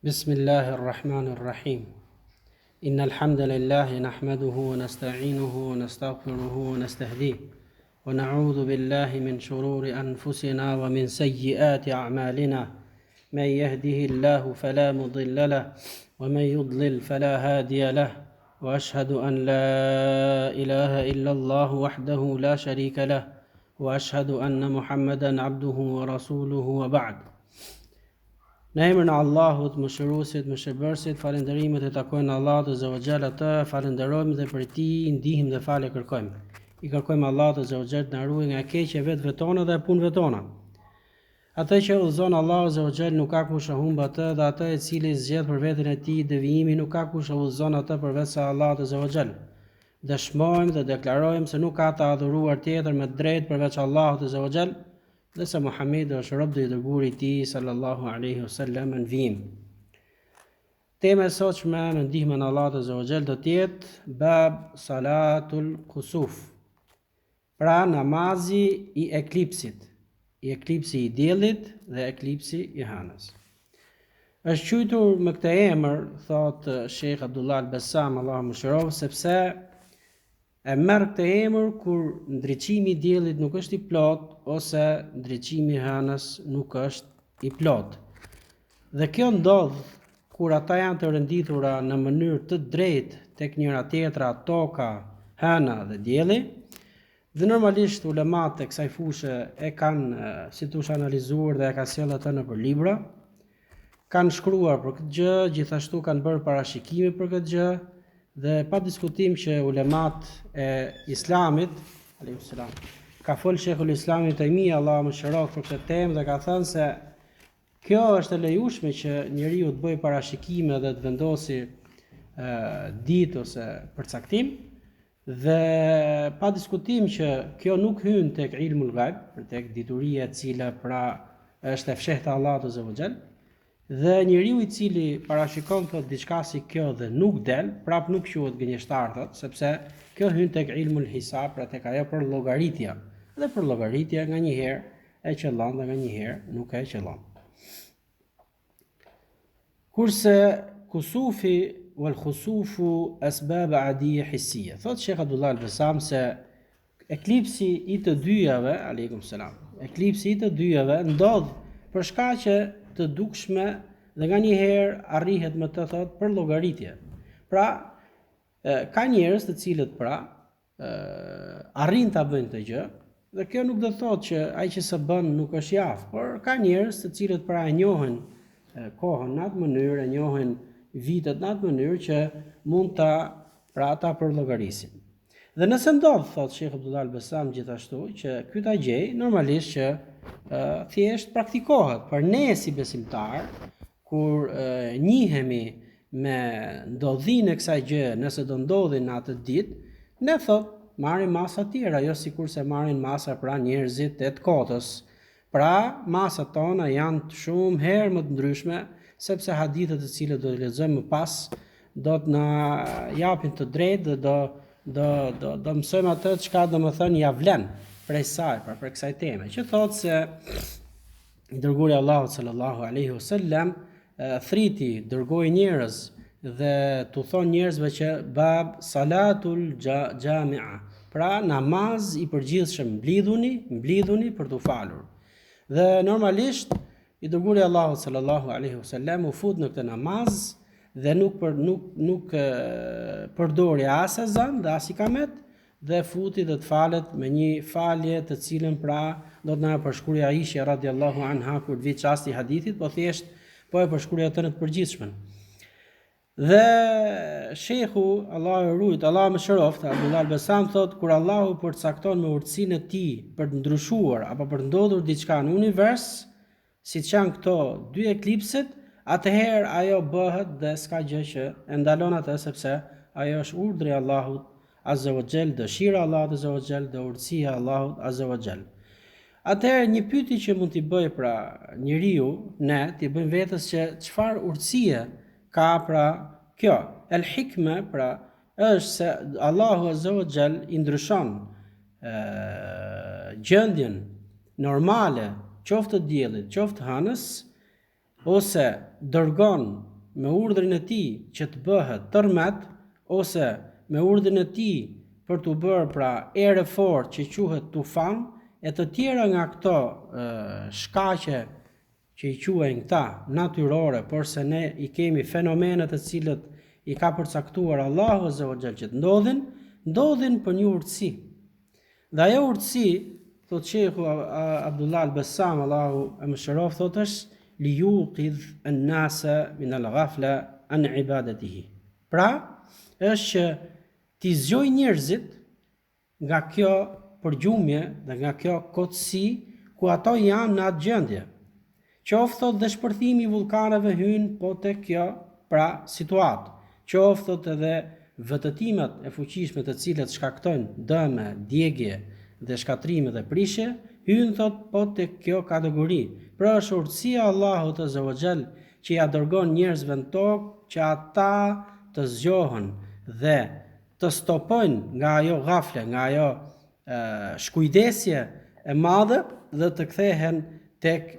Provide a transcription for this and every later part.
بسم الله الرحمن الرحيم إن الحمد لله نحمده ونستعينه ونستغفره ونستهديه ونعوذ بالله من شرور أنفسنا ومن سيئات أعمالنا من يهده الله فلا مضل له ومن يضلل فلا هادي له وأشهد أن لا إله إلا الله وحده لا شريك له وأشهد أن محمدا عبده ورسوله وبعد. Në emrin e Allahut, mëshiruesit, mëshirbërësit, falënderimet e takojnë Allahut Azza wa Jalla, të falenderojmë dhe për ti ndihmë dhe falë kërkojmë. I kërkojmë Allahut Azza wa Jalla të na ruajë nga keqja e vetëve tona dhe punëve tona. Atë që udhëzon Allahu Azza wa Jalla nuk ka kush e humb atë, dhe atë i cili zgjedh për veten e tij devijimin nuk ka kush e udhëzon atë përveç se Allahut Azza wa Jalla. Dëshmojmë dhe deklarojmë se nuk ka të adhuruar tjetër me drejt përveç Allahut Azza wa Jalla, dhe se Muhamedi është rob dhe i dërguari i tij sallallahu alaihi wasallam në vijim. Tema e sotshme me ndihmën e Allahut Azza wa Jall do të jetë bab salatul kusuf. Pra namazi i eklipsit, eklipsi i diellit dhe eklipsi i hënës. Është quajtur me këtë emër, thot Sheikh Abdullah al-Bassam, Allahu mëshirov, sepse e merr këtë emër kur ndriçimi i diellit nuk është i plot ose ndriçimi i hënës nuk është i plot. Dhe kjo ndodh kur ata janë të rendithura në mënyrë të drejtë tek njëra tjetra, toka, hëna dhe dielli. Dhe normalisht ulemat e kësaj fushë e kanë si thosh analizuar dhe e kanë sjellë atë nëpër libra. Kanë shkruar për këtë gjë, gjithashtu kanë bërë parashikime për këtë gjë. Dhe pa diskutim që ulemat e Islamit, ka folë Sheikhul Islami Taymija, Allah më shërok për këtë temë, dhe ka thënë se kjo është e lejushme që njeriu të bëjë parashikime dhe të vendosi ditë ose përcaktim, dhe pa diskutim që kjo nuk hyn tek ilmul ghaib, tek dituria e cila pra është e fshehtë Allahut Azza wa Jall. Dhe njeriu i cili parashikon thot diçka si kjo dhe nuk del, prap nuk quhet gënjeshtar thot, sepse kjo hyn tek ilmul hisab, pra tek ajo për llogaritja. Dhe për llogaritja nganjëherë e qellon dhe nganjëherë nuk e qellon. Kurse kusufi wal khusufu asbab adiyya hissiya. Thot Sheikh Abdullah al-Bassam se eklipsi i të dyjave, aleikum selam. Eklipsi i të dyjave ndodh për shkaqe të dukshme dhe nganjëherë arrihet me të thot për llogaritje. Pra, ka njerëz të cilët pra arrin ta bëjnë këtë gjë, dhe kjo nuk do të thotë që ai që s'e bën nuk është i aftë, por ka njerëz të cilët pra e njohin kohën në atë mënyrë, e njohin vitet në atë mënyrë që mund ta përllogarisin. Dhe nëse ndodh, thot Sheikh Abdullah al-Bassam gjithashtu, që ky ta gjej, normalisht që thjesht praktikohet, për ne si besimtar, kur njihemi me ndodhinë e kësaj gjë, nëse do ndodhi në atë ditë, ne thot marrim masa tjera, jo sikur se marrin masa pra njerëzit e të kotës. Pra masat tona janë shumë herë më të ndryshme, sepse hadithet të cilët do të lexojmë më pas do të na japin të drejtë dhe do mësojmë atë çka do të thënë ja vlen prej saj, pra për kësaj teme, që thotë se i dërguari Allahu sallallahu alaihi wasallam thriti, dërgoi njerëz dhe tu thon njerëzve që bab salatul jami'a, pra namaz i përgjithshëm, mblidhuni për t'u falur. Dhe normalisht i dërguari Allahu sallallahu alaihi wasallam u fut në këtë namaz dhe nuk përdori as ezan dhe as ikamet, dhe futi dhe të falet me një falje të cilën pra do të na përshkruaj Aisha radhiyallahu anha kur vi çasti i hadithit, po thjesht po e përshkruaj atë në të përgjithshmen. Dhe shehu, Allahu e ruajt, Allahu më shëroft, Abdullah al-Bassam thot, kur Allahu përcakton me urtësinë e tij për të ndryshuar apo për të ndodhur diçka në univers, siç janë këto dy eklipset, atëherë ajo bëhet dhe s'ka gjë që e ndalon atë, sepse ajo është urdhri i Allahut Azza wa Jall, dëshira e Allahut Azza wa Jall, dhe urtësia e Allahut Azza wa Jall. Atëherë një pyetje që mund t'i bëj pra njeriu, ne t'i bëjmë vetes që çfarë urtësie ka pra kjo? El hikme pra është se Allahu Azza wa Jall i ndryshon gjendjen normale, qoftë të diellit, qoftë hënës, ose dërgon me urdhrin e tij që të bëhet tërmet, ose me urdhrin e tij për të bërë pra erë fort që quhet tufan, e të tjera nga këto shkaqe që i quajnë këta natyrore, por se ne i kemi fenomenet të cilët i ka përcaktuar Allahu Azza wa Jall që të ndodhin për një urtësi. Dhe ajo urtësi, thot Sheikhu Abdullah al-Bassam, Allahu e mëshiroft, thot është li yuqidh an-nasa min al-ghafla an ibadatihi. Pra, është që t'i zgjoj njerëzit nga kjo përgjumje dhe nga kjo kotësi ku ato janë në atë gjendje. Qoftë thot dhe shpërthimi i vullkaneve hyn po te kjo pra situatë. Qoftë thot edhe vëtëtimet e fuqishme të cilët shkaktojnë dëme, djegje dhe shkatrime dhe prishje, hyn thot po te kjo kategori. Pra është urtësia Allahut Azza wa Jall që ja dërgon njerëzve në tokë që ata të zgjohen dhe të stopojnë nga ajo ghafle, nga ajo shkujdesje e madhe dhe të kthehen tek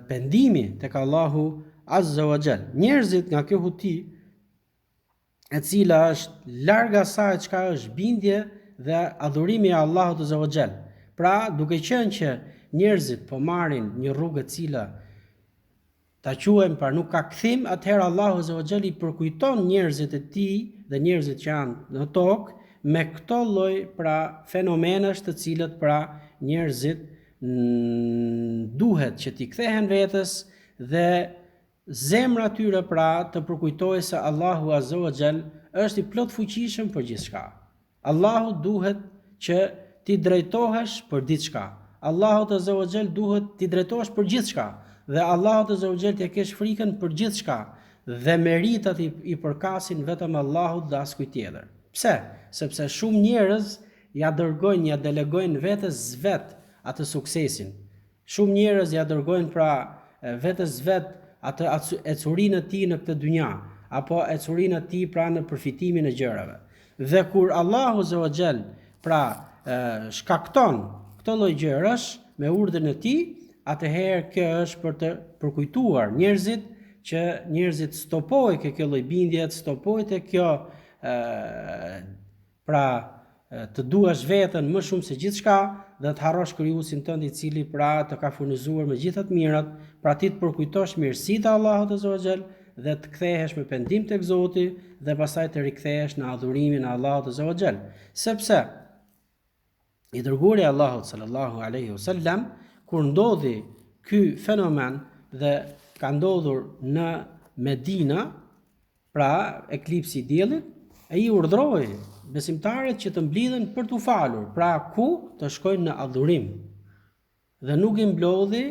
pendimi tek Allahu Azza wa Jall. Njerëzit nga kjo huti e cila është larg asaj çka është bindje dhe adhurimi i Allahut Azza wa Jall. Pra, duke qenë që njerëzit po marrin një rrugë e cila ta quajmë pra nuk ka kthim, atëherë Allahu Azza wa Jall i përkujton njerëzit e tij dhe njerëzit që janë në tokë me këto lloj pra fenomenesh të cilët pra njerëzit duhet që t'i kthehen vetes dhe zemra tyre pra të përkujtojë se Allahu Azza wa Jall është i plot fuqishëm për gjithçka. Allahu duhet që ti drejtohesh për diçka. Allahu Azza wa Jall duhet ti drejtohesh për gjithçka dhe Allahu Azza wa Jall t'ia kesh frikën për gjithçka dhe meritat i përkasin vetëm Allahut dhe askujt tjetër. Pse? Sepse shumë njerëz ja dërgojnë, ja delegojnë vetes vet atë suksesin. Shumë njerëz ja dërgojnë pra vetes vet atë ecurinë e tij në këtë dynja, apo ecurinë e tij pra në përfitimin e gjërave. Dhe kur Allahu Azza wa Jall pra shkakton këtë lloj gjërash me urdhën e tij, atëherë kjo është për të përkujtuar njerëzit që njerëzit stopojnë ke kjo lloj bindje, stopojnë te kjo pra të duash veten më shumë se gjithçka dhe të harrosh krijuesin tënd i cili pra të ka furnizuar me gjitha të mirat, pra ti të përkujtosh mirësitë e Allahut Azza wa Jall dhe të kthehesh me pendim tek Zoti dhe pastaj të rikthehesh në adhurimin e Allahut Azza wa Jall. Sepse i dërguari i Allahut sallallahu alaihi wasallam kur ndodhi ky fenomen dhe ka ndodhur në Medina, pra eklipsi i diellit, ai urdhroi besimtarët që të mblidhen për t'u falur, pra ku të shkojnë në adhurim. Dhe nuk i mblodhi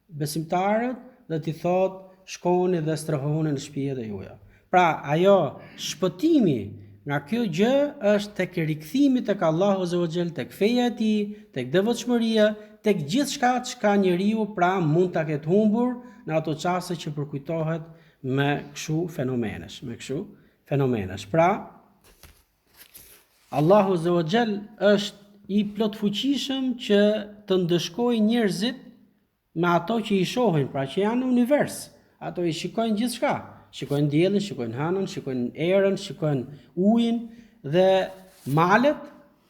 besimtarët dhe t'i thotë shkoni dhe strehohuni në shtëpitë e juaja. Pra ajo shpëtimi nga kjo gjë është tek rikthimi tek Allahu Azza wa Jall, tek feja e tij, tek devotshmëria, tek gjithçka çka njeriu pra mund ta ketë humbur në ato çaste që përkujtohet me kështu fenomenesh. Pra Allahu Azza wa Jall është i plot fuqishëm që të ndëshkojë njerëzit me ato që i shohin, pra që janë në univers. Ato i shikojnë gjithçka, shikojnë diellin, shikojnë hënën, shikojnë erën, shikojnë ujin dhe malet,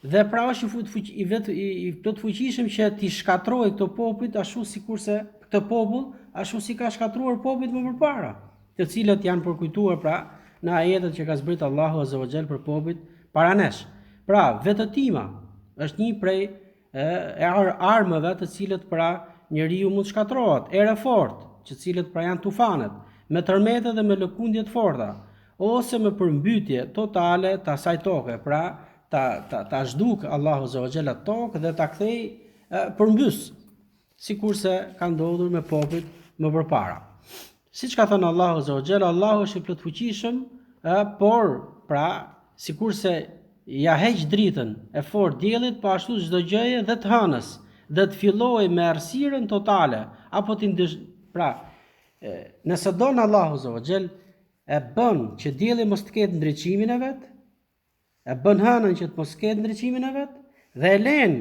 dhe pra është i plot fuqishëm që t'i shkatrojë këto popujt ashtu sikurse këtë popull ashtu si ka shkatruar popujt më përpara, të cilët janë përkujtuar pra në ajetet që ka zbrit Allahu Azza wa Jall për popujt para nesh. Pra, vetëtima është një prej armëve të cilët pra njeriu mund shkatrohet, erë fort, që cilët pra janë tufanet, me tërmete dhe me lëkundje të forta, ose me përmbytje totale të asaj toke, pra ta zhduk Allahu Azza wa Jall atë tokë dhe ta kthej përmbys, sikurse ka ndodhur me popujt më përpara. Siç ka thënë Allahu Azza wa Jall, Allahu është i plotfuqishëm, por pra sikurse ja heq dritën e fort diellit, po ashtu çdo gjëje dhe të hënës, dhe të fillojë me errësirën totale, apo pra nëse don Allahu Azza wa Jall e bën që dielli mos të ketë ndriçimin e vet, e bën hënën që të mos ketë ndriçimin e vet, dhe e lën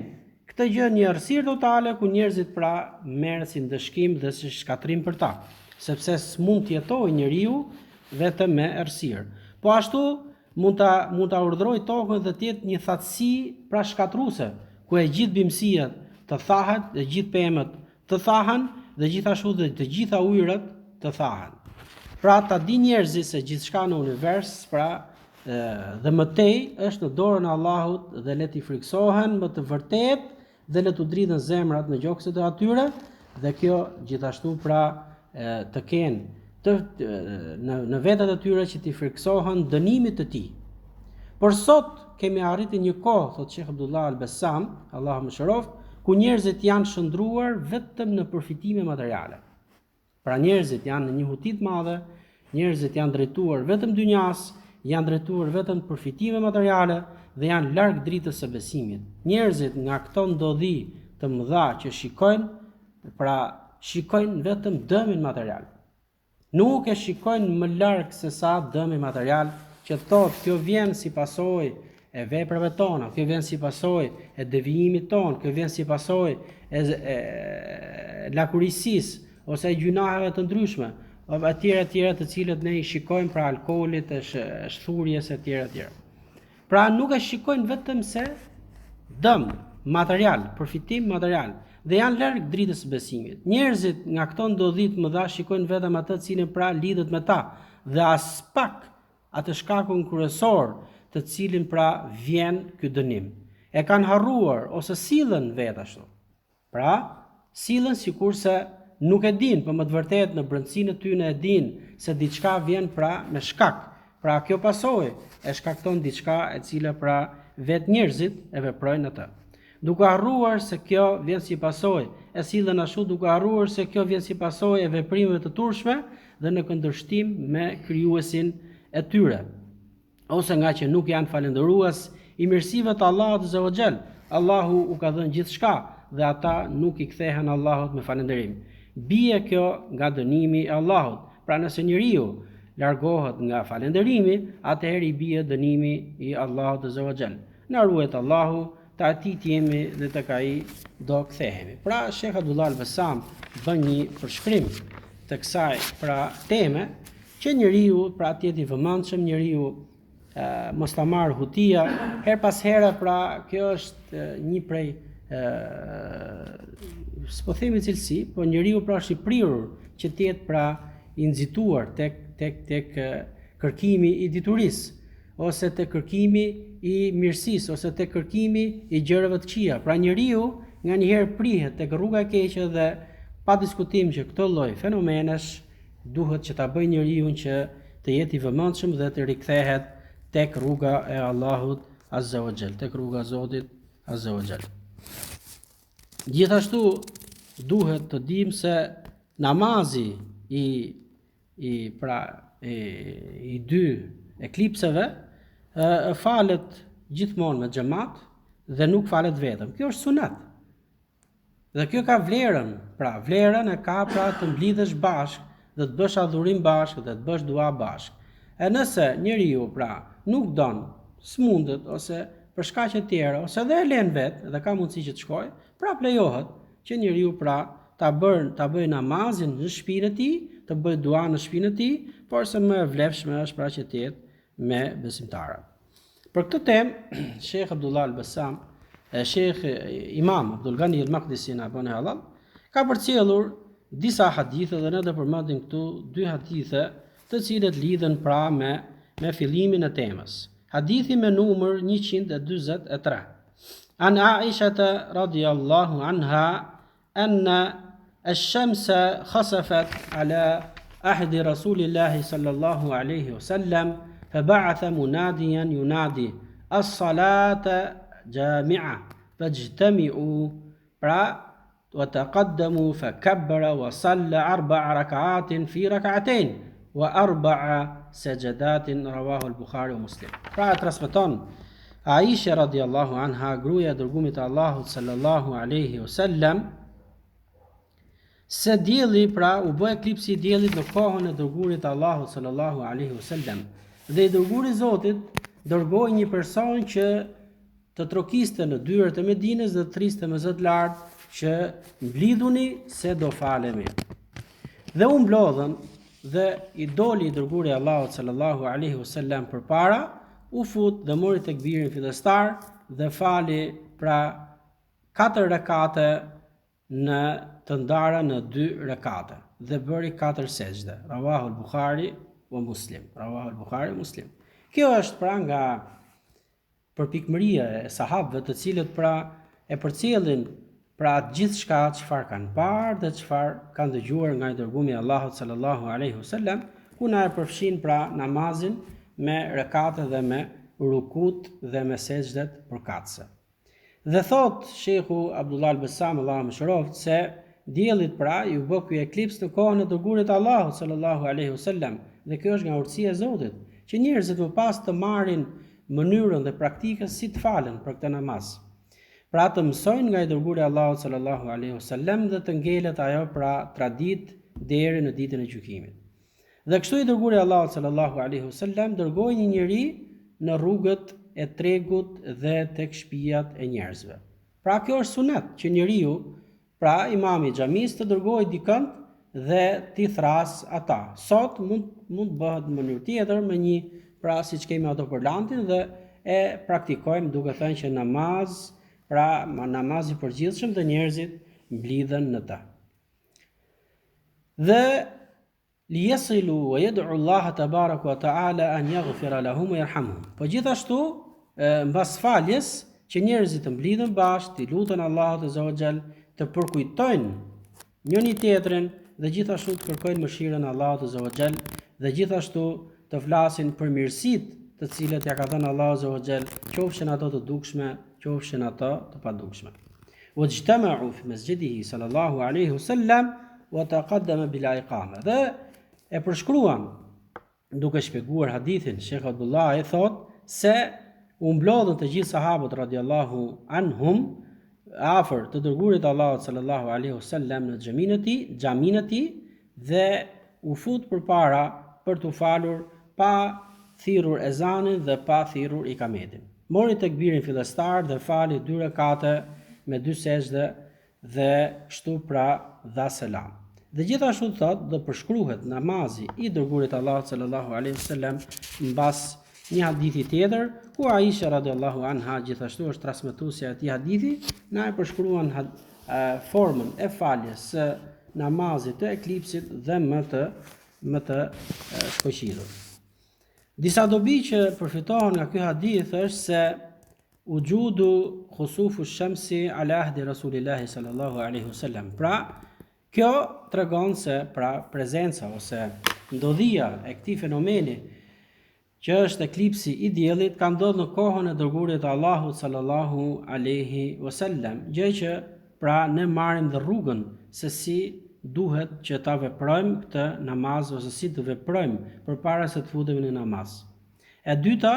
këtë gjë një errësirë totale ku njerëzit pra merren si ndëshkim dhe si shkatrim për ta. sepse s'mund të jetojë njeriu vetëm me errësirë. Po ashtu mund ta urdhëroj tokën dhe të jetë një thatësi pra shkatruese, ku e gjithë bimësia të thahet, dhe gjithë pemët të thahen, dhe gjithashtu dhe të gjitha ujërat të thahen. Pra ta di njerëzit se gjithçka në univers, pra dhe mëtej është në dorën e Allahut dhe le t'i friksohen më të vërtet dhe le t'u dridhen zemrat në gjokset e atyre, dhe kjo gjithashtu pra të kenë në vetat e tyre që t'i friksohen dënimit të tij. Por sot kemi arritur një kohë, thot Sheikh Abdullah Al-Bassam, Allahu mëshiroft, ku njerëzit janë shndruar vetëm në përfitime materiale. Pra njerëzit janë në një huti të madhe, njerëzit janë drejtuar vetëm dynjas, janë drejtuar vetëm përfitime materiale dhe janë larg dritës së besimit. Njerëzit nga këto ndodhi të mëdha që shikojnë, pra shikojnë vetëm dëmin material. Nuk e shikojnë më larg se sa dëmi material, që thotë kjo vjen si pasojë e veprave tona, kjo vjen si pasojë e devijimit ton, kjo vjen si pasojë e lakurisisë ose e gjunaheve të ndryshme, etj të cilët ne i shikojmë, pra alkoolit, shthurjes etj. Pra nuk e shikojnë vetëm se dëm material, përfitim material, dhe janë larg dritës së besimit. Njerëzit nga këto ndodhi të mëdha shikojnë vetëm atë cilin pra lidhet me ta, dhe as pak atë shkakun kryesor të cilin pra vjen ky dënim. E kanë harruar ose sillen vetë ashtu. Pra, sillen sikurse nuk e din, por më të vërtet në brendësinë e tyre e din se diçka vjen pra me shkak. Pra kjo pasojë e shkakton diçka e cila pra vetë njerëzit e veprojnë atë. Duke harruar se kjo vjen si pasojë, e sillen ashtu duke harruar se kjo vjen si pasojë e veprimeve të turshme dhe në kundërshtim me krijuesin e tyre, ose nga që nuk janë falendërues i mirësive të Allahut Azza wa Jall. Allahu u ka dhënë gjithçka dhe ata nuk i kthehen Allahut me falënderim. Bie kjo nga dënimi i Allahut. Pra nëse njeriu largohet nga falënderimi, atëherë i bie dënimi i Allahut Azza wa Jall. Na ruajt Allahu, të atit jemi dhe të ka i do kthehemi. Pra Sheikh Abdullah Al-Bassam bën një përshkrim të kësaj pra teme, që njeriu pra të jetë i vëmendshëm, njeriu mos ta marr hutia her pas here. Pra kjo është një prej s'po themi cilësi, po njeriu pra është i prirur që të jetë pra i nxituar tek kërkimi i diturisë, ose tek kërkimi i mirësisë, ose tek kërkimi i gjërave të këqija. Pra njeriu nganjëherë prihet tek rruga e keqe dhe pa diskutim që këtë lloj fenomenesh duhet që ta bëjë njeriu që të jetë i vëmendshëm dhe të rikthehet tek rruga e Allahut Azza wa Jall, tek rruga e Zotit Azza wa Jall. Gjithashtu duhet të dimë se namazi i dy eklipseve falet gjithmonë me xhamat dhe nuk falet vetëm. Kjo është sunet. Dhe kjo ka vlerën, pra vlerën e ka pra të mblidhesh bashkë dhe të bësh adhurim bashkë dhe të bësh dua bashkë. E nëse njeriu pra nuk don, s'mundet ose për shkaqe të tjera, ose dhe e len vetë dhe ka mundësi që të shkojë, pra lejohet që njeriu pra ta bëjë namazin në shtëpinë e tij, të bëjë dua në shtëpinë e tij, por se më e vlefshme është pra që të jetë me besimtarët. Për këtë temë, Sheikh Abdullah Al-Bassam, Sheikh Imam Abdul Ghani Al-Maqdisi na bën halal, ka përcjellur disa hadithe dhe ne do përmendim këtu dy hadithe të cilët lidhen pra me fillimin e temës. Hadithi me numër 143. An Aisha radhiyallahu anha anna ash-shamsa khasafat ala ahdi Rasulillahi sallallahu alayhi wasallam فبعث مناديا ينادي الصلاة جامعة فاجتمعوا وتقدموا فكبر وصلى 4 ركعات في ركعتين و4 سجدات رواه البخاري ومسلم. Pra transmeton Aisha radhiyallahu anha, gruaja e dërguimit të Allahut sallallahu alaihi wasallam, se dielli pra u bë eklipsi i diellit në kohën e dërguarit të Allahut sallallahu alaihi wasallam. Dhe i dërguari i Zotit dërgoi një person që të trokiste në dyert e Medinës dhe të thriste me zot lart që mblidhuni se do falemi. Dhe u mblodhën dhe i doli i dërguari i Allahut sallallahu alaihi wasallam përpara, u fut dhe mori tekbirin fillestar dhe fali pra 4 rekate në të ndara në 2 rekate dhe bëri 4 sejdë. Rawahu al-Bukhari wa Muslim. Rawahu al-Bukhari wa Muslim. Kjo është pra nga përpikmëria e sahabëve, të cilët pra e përcjellin pra gjithçka çfarë kanë parë dhe çfarë kanë dëgjuar nga i dërguari i Allahut sallallahu alaihi wasallam, ku na e përfshin pra namazin me rekate dhe me rukut dhe me sejdët përkatëse. Dhe thot Sheikhu Abdullah al-Bassam, Allahu mëshiroft, se diellit pra ju bë ky eklips në kohën e dërguarit të Allahut sallallahu alaihi wasallam, dhe kjo është nga urtësia e Zotit, që njerëzit më pas të marrin mënyrën dhe praktikën si të falen për këtë namaz. Pra të mësojnë nga i dërguari i Allahut sallallahu alaihi wasallam dhe të ngelet ajo pra tradit deri në ditën e gjykimit. Dhe kështu i dërguari i Allahut sallallahu alaihi wasallam dërgoi një njeri në rrugët e tregut dhe tek shtëpiat e njerëzve. Pra kjo është sunet që njeriu, pra imami i xhamisë të dërgojë dikën dhe t'i thras ata. Sot mund bëhet në mënyrë tjetër me një pra siç kemi ato përlantin dhe e praktikojmë duke thënë që namazi përgjithshëm dhe njerëzit mblidhen në ta. Dhe liyasilu wa yad'u Allah tabaraka wa ta'ala an yaghfira lahum wa yarhamhum. Po gjithashtu mbas faljes që njerëzit të mblidhen bashkë, të lutën Allahut azza wa jall, të përkujtojnë njëri tjetrin dhe gjithashtu të kërkojnë mëshirën e Allahut azza wa jall dhe gjithashtu të flasin për mirësitë të cilat ja ka dhënë Allahu azza wa jall, qofshin ato të dukshme, qofshin ato të padukshme. Wajtama'u fi masjidihi sallallahu alaihi wasallam wa taqaddama bil iqama. Dhe e përshkruan duke shpjeguar hadithin, Sheikh Abdullah e thot se u mblodhën të gjithë sahabët radiallahu anhum afër të dërguarit të Allahut sallallahu alaihi wasallam në xhamin e tij dhe u fut përpara për t'u falur pa thirrur ezanin dhe pa thirrur ikametin. Mori tekbirin fillestar dhe fali 2 rekate me 2 sejdë dhe kështu pra dha selam. Dhe gjithashtu thot dhe përshkruhet namazi i dërguarit të Allahut sallallahu alaihi wasallam mbas një hadithi tjetër, ku Aisha radiallahu anha gjithashtu është transmetuesja e këtij hadithi, na e përshkruan formën e faljes së namazit të eklipsit dhe më të shkëlqyer. Disa dobi që përfitohen nga ky hadith është se ujudu khusufu shamsi ala ahdi Rasulillahi sallallahu alaihi wasallam. Pra, kjo tregon se pra prezenca ose ndodhia e këtij fenomeni që është eklipsi i diellit ka ndodhur në kohën e dërguarit të Allahut sallallahu alaihi wasallam, gjë që pra ne marrim dhe rrugën se si duhet që ta veprojmë këtë namaz ose si të veprojmë përpara se të futemi në namaz. E dyta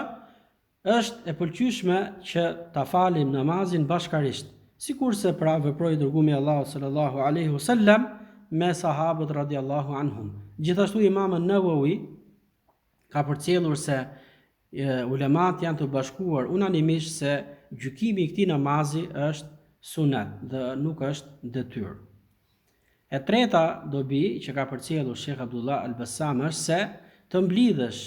është e pëlqyeshme që ta falim namazin bashkarisht, sikurse pra veproi dërguari i Allahut sallallahu alaihi wasallam me sahabët radiallahu anhum. Gjithashtu Imam an-Nawawi ka përcjellur se ulemat janë të bashkuar unanimisht se gjykimi i këtij namazi është sunet dhe nuk është detyrë. E treta dobi që ka përcjellur Sheikh Abdullah al-Bassam është se të mblidhesh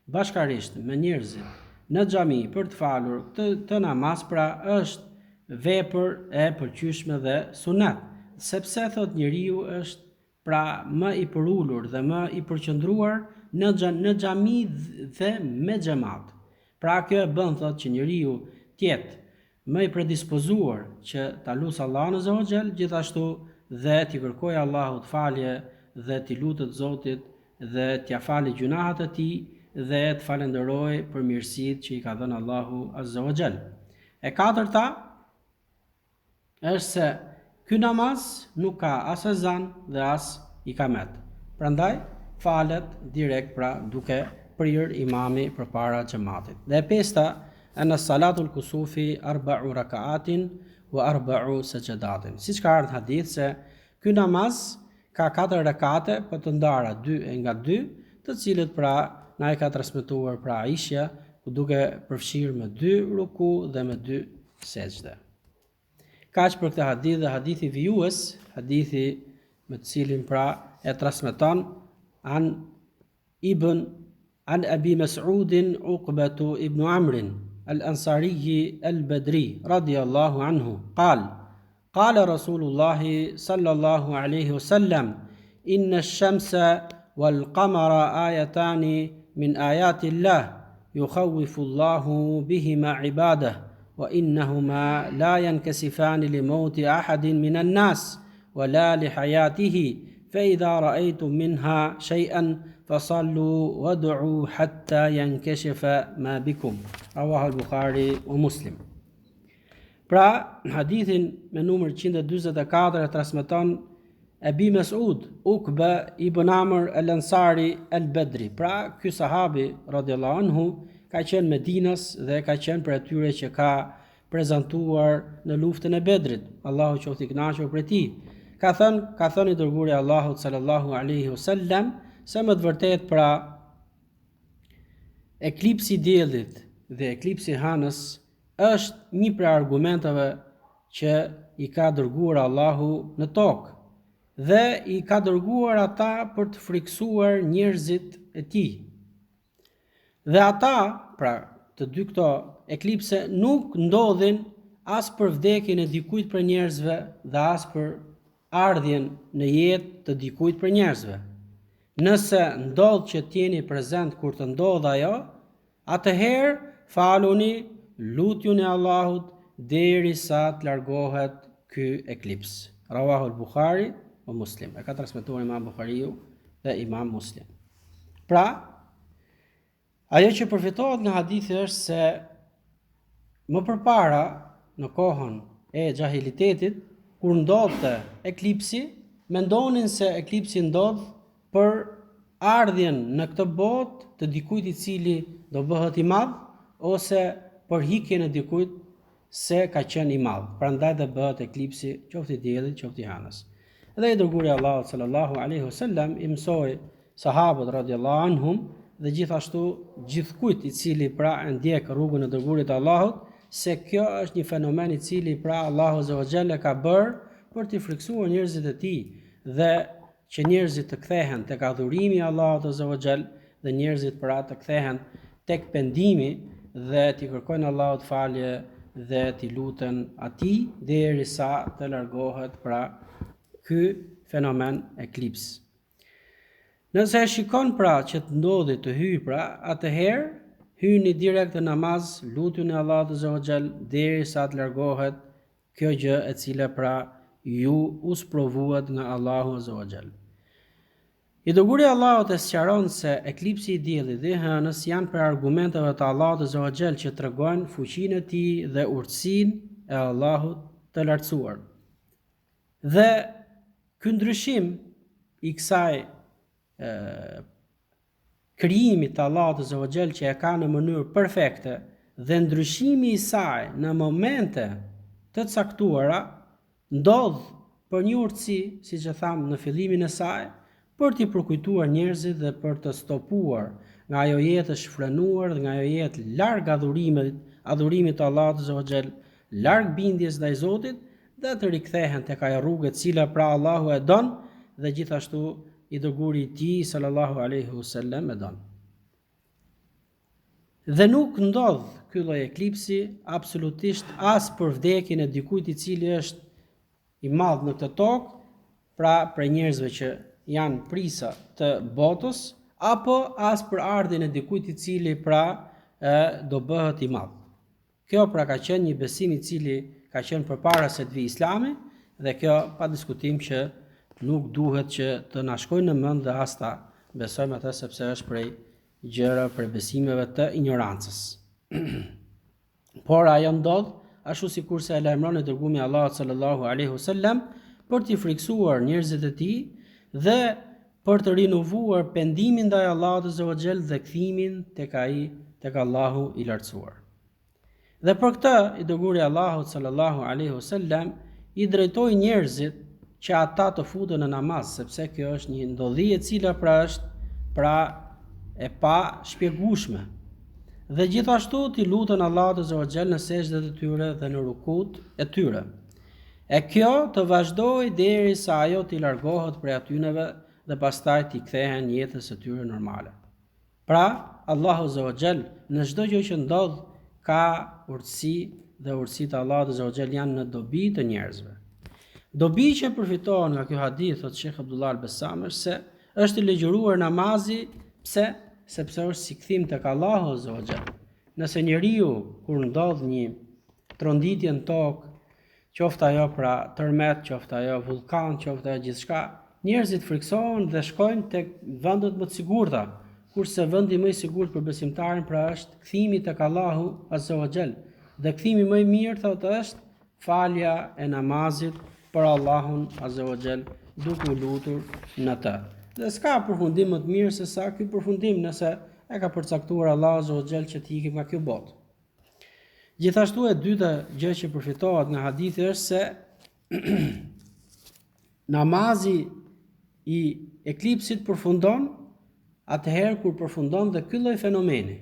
bashkarisht me njerëzit në xhami për të falur të namaz pra është vepër e pëlqyeshme dhe sunet, sepse thot njeriu është pra më i përulur dhe më i përqendruar në xhami dhe me xhamat. Pra kjo e bën thot që njeriu të jetë më i predispozuar që ta lutë Allahun azza wa jall, gjithashtu dhe t'i kërkojë Allahut falje dhe t'i lutet Zotit dhe t'ia falë gjunahat e tij dhe të falenderojë për mirësitë që i ka dhënë Allahu azza wa jall. E katërta është se ky namaz nuk ka as ezan dhe as ikamet. Prandaj falet direkt pra duke prirë imami përpara xhamatit. Dhe e pesta ana salatul kusufi 4 rakaatin wa 4 sajadatin. Siç ka ardhur hadith se ky namaz ka 4 rekate për të ndara 2 nga 2, të cilët pra na e ka transmetuar pra Aisha, duke përfshirë me 2 ruku dhe me 2 sejdë. Kaq për këtë hadith dhe hadithi vijues, hadithi me të cilin pra e transmeton عن أبي مسعود عقبة ابن عمرو الأنصاري البدري رضي الله عنه قال قال رسول الله صلى الله عليه وسلم إن الشمس والقمر آيتان من آيات الله يخوف الله بهما عباده وإنهما لا ينكسفان لموت أحد من الناس ولا لحياته فإذا رأيتم منها شيئا فصلوا وادعوا حتى ينكشف ما بكم رواه البخاري ومسلم. Pra, hadithin me numër 144 e transmeton Abi Mas'ud Uqba ibn Amr al-Ansari al-Badri. Pra, ky sahabi radhiyallahu anhu ka qenë Medinas dhe ka qenë për atyre që ka prezantuar në luftën e Bedrit. Allahu qoftë i kënaqur për ti. Ka thënë i dërguari i Allahut sallallahu alaihi wasallam se më të vërtet pra eklipsi i diellit dhe eklipsi i hënës është një prej argumenteve që i ka dërguar Allahu në tokë dhe i ka dërguar ata për të friksuar njerëzit e tij. Dhe ata, pra të dy këto eklipse nuk ndodhin as për vdekjen e dikujt për njerëzve dhe as për ardhjen në jetë të dikujt për njerëzve. Nëse ndodh që t'jeni prezent kur të ndodh ajo, atëherë faluni, lutjuni Allahut derisa të largohet ky eklips. Rawahu al-Bukhari wa Muslim. E ka transmetuar Imam Buhariu dhe Imam Muslim. Pra, ajo që përfitohet nga hadithi është se më përpara në kohën e xahilitetit, kur ndodhte eklipsi, mendonin se eklipsi ndodh për ardhjen në këtë botë të dikujt i cili do bëhet i madh ose për hikjen e dikujt se ka qenë i madh. Prandaj dhe bëhet eklipsi qoftë i diellit, qoftë i hënës. Dhe i dërguari i Allahut sallallahu alaihi wasallam i mësoi sahabët radhiyallahu anhum dhe gjithashtu gjithkujt i cili pra e ndjek rrugën e dërguarit të Allahut se kjo është një fenomen i cili pra Allahu azza wa jalla ka bërë për të friksuar njerëzit e tij dhe që njerëzit të kthehen tek adhurimi i Allahut azza wa jall dhe njerëzit pra të kthehen tek pendimi dhe t'i kërkojnë Allahut falje dhe t'i luten atij derisa të largohet pra ky fenomen eklips. Nëse e shikon pra që të ndodhi të hyj pra, atëherë hyni direkt në namaz, lutuni Allahut azza wa jall derisa të largohet kjo gjë e cila pra ju u sprovuat nga Allahu azza wa jall. I dërguari i Allahut e sqaron se eklipsi i diellit dhe hënës janë për argumenteve të Allahut azza wa jall që tregojnë fuqinë e tij dhe urtësinë e Allahut të lartësuar. Dhe ky ndryshim i kësaj krijimit të Allahut azza wa jall që e ka në mënyrë perfekte dhe ndryshimi i saj në momente të caktuara ndodh për një urtësi, siç e tham në fillimin e saj, për t'i përkujtuar njerëzit dhe për të stopuar nga ajo jetë e shfrenuar dhe nga ajo jetë larg adhurimit të Allahut azza wa jall, larg bindjes ndaj Zotit dhe të rikthehen tek ajo rrugë e cila pra Allahu e don dhe gjithashtu i dërguari i tij sallallahu alaihi wasallam e don. Dhe nuk ndodh ky lloj eklipsi absolutisht as për vdekjen e dikujt i cili është i madh në këtë tokë, pra për njerëzve që janë prisa të botës, apo as për ardhjen e dikujt i cili pra do bëhet i madh. Kjo pra ka qenë një besim i cili ka qenë përpara se të vijë Islami dhe kjo pa diskutim që nuk duhet që të na shkojnë në mend dhe as ta besojmë atë sepse është prej gjëra për besimeve të ignorancës. Por ajo ndodh ashtu sikurse e lajmëron e dërguari i Allahut sallallahu alaihi wasallam për t'i friksuar njerëzit e tij dhe për të rinovuar pendimin ndaj Allahut azza wa jall dhe kthimin tek ai, tek Allahu i lartësuar. Dhe për këtë i dërguari i Allahut sallallahu alaihi wasallam i drejtoi njerëzit që ata të futen në namaz, sepse kjo është një ndodhi e cila pra është pra e pa shpjegueshme. Dhe gjithashtu t'i lutën Allahut azza wa jall në sejdët e tyre dhe në rukut e tyre. E kjo të vazhdoi derisa ajo t'i largohet prej atyneve dhe pastaj t'i kthehen jetës së tyre normale. Pra, Allahu Azza wa Jall në çdo gjë që ndodh ka urtësi dhe urtësitë e Allahut Azza wa Jall janë në dobi të njerëzve. Dobi që përfitohen nga ky hadith, thot Sheikh Abdullah al-Bassam, është se është i legjëruar namazi, pse? Sepse është si kthim tek Allahu Azza wa Jall. Nëse njeriu kur ndodh një tronditje në tokë, qoftë ajo pra tërmet, qoftë ajo vulkan, qoftë ajo gjithçka, njerëzit friksohen dhe shkojnë tek vendet më të sigurta, kurse vendi më i sigurt për besimtarin pra është kthimi tek Allahu Azza wa Jall. Dhe kthimi më i mirë thotë është falja e namazit për Allahun Azza wa Jall, duke u lutur në të. Dhe s'ka përfundim më të mirë se sa ky përfundim nëse e ka përcaktuar Allahu Azza wa Jall që të ikim nga kjo botë. Gjithashtu e dyta gjë që përfitohet nga hadithi është se namazi i eklipsit përfundon atëherë kur përfundon dhe ky lloj fenomeni.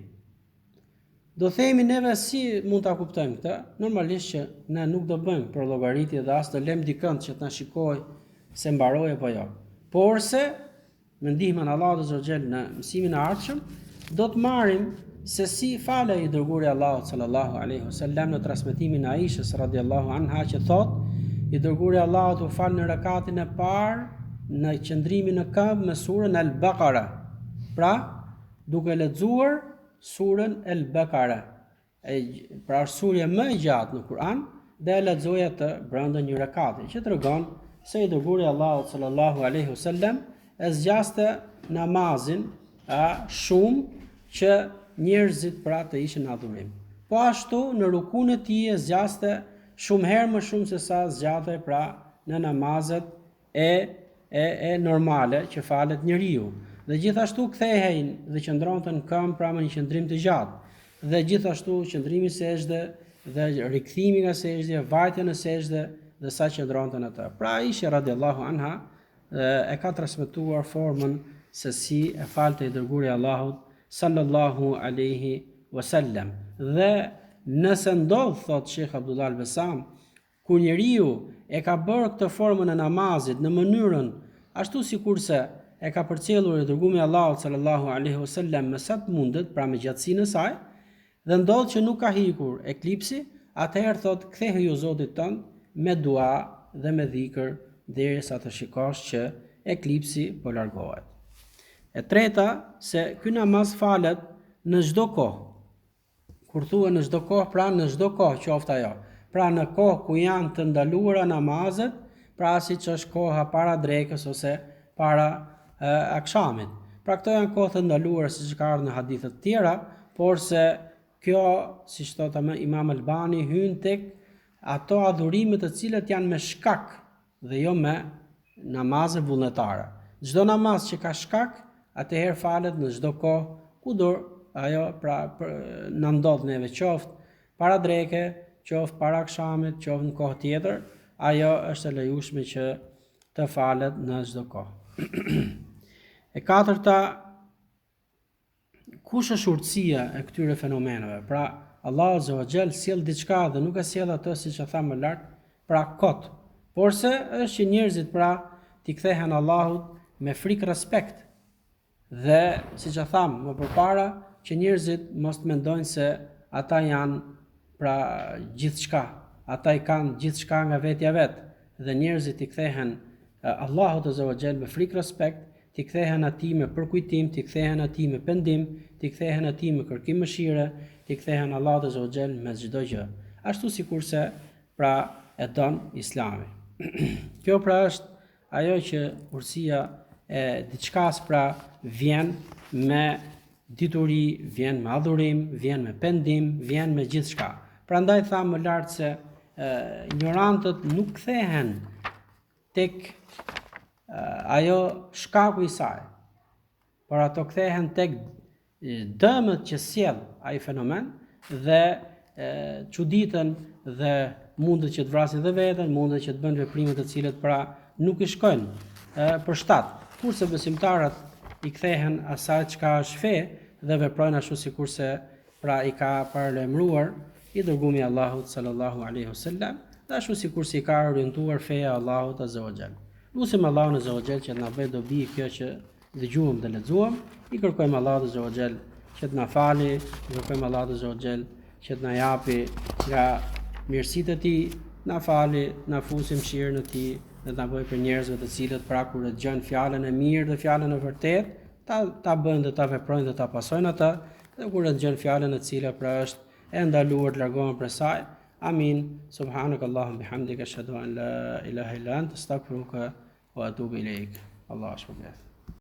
Do themi neve si mund ta kuptojmë këtë? Normalisht që ne nuk do bëjmë për llogaritje dhe as të lëm dikënd që të na shikojë se mbaroi apo jo. Por se me ndihmën e Allahut Azza wa Jall në mësimin e ardhshëm do të marrim se si fala i dërguari Allahut sallallahu alaihi wasallam në transmetimin e Aishës radhiyallahu anha që thotë i dërguari Allahut u fal në rakatin e parë në qëndrimin në këmbë me surën Al-Baqara. Pra, duke lexuar surën Al-Baqara. Pra është surja më e gjatë në Kur'an dhe e lexoi atë brenda një rakati, që tregon se i dërguari Allahut sallallahu alaihi wasallam e zgjaste namazin shumë që njerëzit pra të ishin në adhurim. Po ashtu në rukun e tij e zgjaste shumë herë më shumë se sa zgjatej pra në namazet e normale që falet njeriu. Dhe gjithashtu kthehej dhe qëndronte në këmbë pra me një qëndrim të gjatë. Dhe gjithashtu qëndrimi në sejdë dhe rikthimi nga sejdë, vajtja në sejdë dhe sa qëndronte në të. Pra Aisha radhiyallahu anha e ka transmetuar formën se si e falte i dërguari Allahut sallallahu alaihi wasallam. Dhe nëse ndodh, thot Sheikh Abdullah al-Bassam, kur njeriu e ka bërë këtë formën e namazit në mënyrën ashtu sikurse e ka përcjellur i dërguari Allahut sallallahu alaihi wasallam me sa të mundet, pra me gjatësinë e saj, dhe ndodh që nuk ka hikur eklipsi, atëherë thot kthehej u Zotit tënd me dua dhe me dhikr derisa të shikosh që eklipsi po largohet. E treta, se ky namaz falet në çdo kohë. Kur thuhet në çdo kohë, pra në çdo kohë qoftë ajo. Pra në kohë ku janë të ndaluara namazet, pra siç është koha para drekës ose para akshamit. Pra këto janë kohë të ndaluara siç ka ardhur në hadithe të tjera, por se kjo, siç thotë Imam Albani, hyn tek ato adhurime të cilat janë me shkak dhe jo me namaze vullnetare. Çdo namaz që ka shkak, atëherë falet në çdo kohë, kudo ajo pra na ndodh neve, qoftë para dreke, qoftë para akshamit, qoftë në kohë tjetër, ajo është e lejueshme që të falet në çdo kohë. E katërta, kush është urtësia e këtyre fenomeneve? Pra, Allahu Azza wa Jall sjell diçka dhe nuk e sjell atë siç e thamë më lart, pra kot. Porse është që njerëzit pra t'i kthehen Allahut me frikë respekt. Dhe siç e thamë më përpara, që njerëzit mos mendojnë se ata janë pra gjithçka. Ata i kanë gjithçka nga vetja vet. Dhe njerëzit i kthehen Allahut Azza wa Jall me frikë respekt, t'i kthehen atij me përkujtim, t'i kthehen atij me pendim, t'i kthehen atij me kërkim mëshire, t'i kthehen Allahut Azza wa Jall me çdo gjë. Ashtu sikurse pra e don Islami. Kjo pra është ajo që urtësia e diçkas pra vjen me dituri, vjen me adhurim, vjen me pendim, vjen me gjithçka. Prandaj thamë më lart se ignorantët nuk kthehen tek ajo shkaku i saj, por ato kthehen tek dëmët që sjell ai fenomen dhe çuditën dhe mundet që të vrasin dhe veten, mundet që të bëjnë veprime të cilat pra nuk i shkojnë për shtat. Kurse besimtarët i kthehen asaj çka është fe dhe veprojnë ashtu sikurse pra i ka paralajmëruar i dërguari Allahut sallallahu alaihi wasallam, dhe ashtu sikurse i ka orientuar feja Allahut azza wa jall. Lusim Allahun Azza wa Jall që na bëj dobi kjo që dëgjuam dhe lexuam, i kërkojmë Allahut Azza wa Jall që të na fali, i kërkojmë Allahut Azza wa Jall që të na japi nga mirësitë e tij, na fali, na fusim mëshirën e tij dhe na bëj për njerëzve të cilët pra kur e dëgjojnë fjalën e mirë dhe fjalën e vërtetë, ta bëjnë dhe ta veprojnë dhe ta pasojnë ata, dhe kur e dëgjojnë fjalën e cila pra është e ndaluar të largohen prej saj. Amin. Subhanakallahumma bihamdika ashhadu an la ilaha illa anta astaghfiruka wa atubu ilaik. Allah shpërblet.